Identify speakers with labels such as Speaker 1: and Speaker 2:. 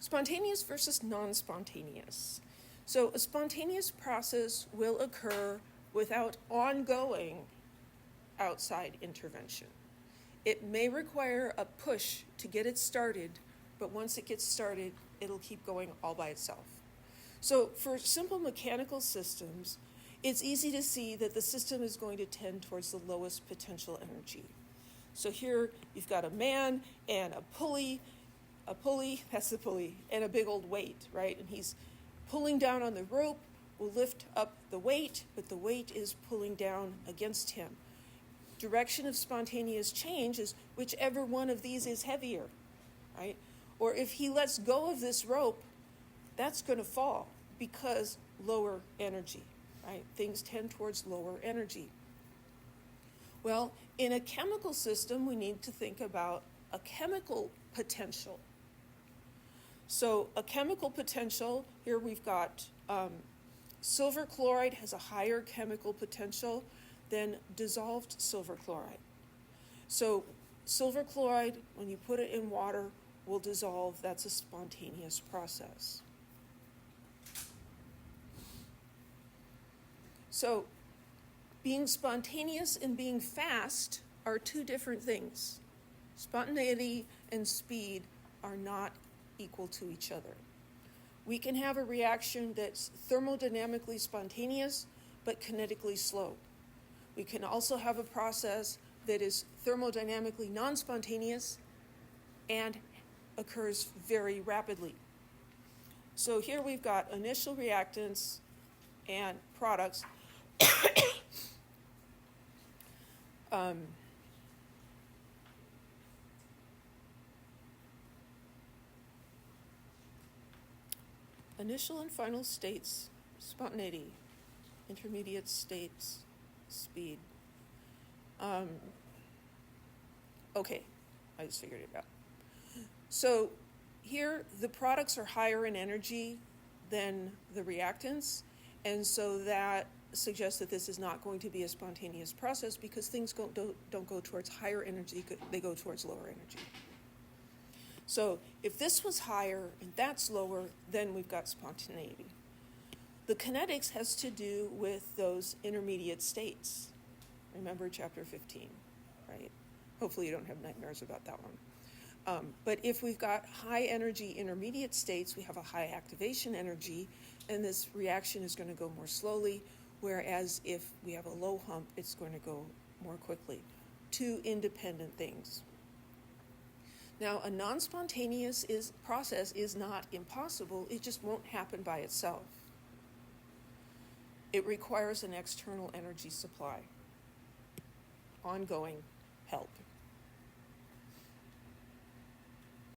Speaker 1: Spontaneous versus non-spontaneous. So a spontaneous process will occur without ongoing outside intervention. It may require a push to get it started, but once it gets started, it'll keep going all by itself. So for simple mechanical systems, it's easy to see that the system is going to tend towards the lowest potential energy. So here you've got a man and a pulley, that's the pulley, and a big old weight, right? And he's pulling down on the rope, will lift up the weight, but the weight is pulling down against him. Direction of spontaneous change is whichever one of these is heavier, right? Or if he lets go of this rope, that's going to fall because lower energy, right? Things tend towards lower energy. Well, in a chemical system, we need to think about a chemical potential. So a chemical potential, here we've got silver chloride has a higher chemical potential than dissolved silver chloride. So silver chloride, when you put it in water, will dissolve. That's a spontaneous process. So being spontaneous and being fast are two different things. Spontaneity and speed are not equal to each other. We can have a reaction that's thermodynamically spontaneous but kinetically slow. We can also have a process that is thermodynamically non-spontaneous and occurs very rapidly. So here we've got initial reactants and products. Initial and final states, spontaneity, intermediate states, speed. Okay, I just figured it out. So here the products are higher in energy than the reactants, and so that suggests that this is not going to be a spontaneous process because things don't go towards higher energy, they go towards lower energy. So if this was higher and that's lower, then we've got spontaneity. The kinetics has to do with those intermediate states. Remember chapter 15, right? Hopefully you don't have nightmares about that one. But if we've got high energy intermediate states, we have a high activation energy, and this reaction is going to go more slowly, whereas if we have a low hump, it's going to go more quickly. Two independent things. Now, a non-spontaneous process is not impossible, it just won't happen by itself. It requires an external energy supply, ongoing help.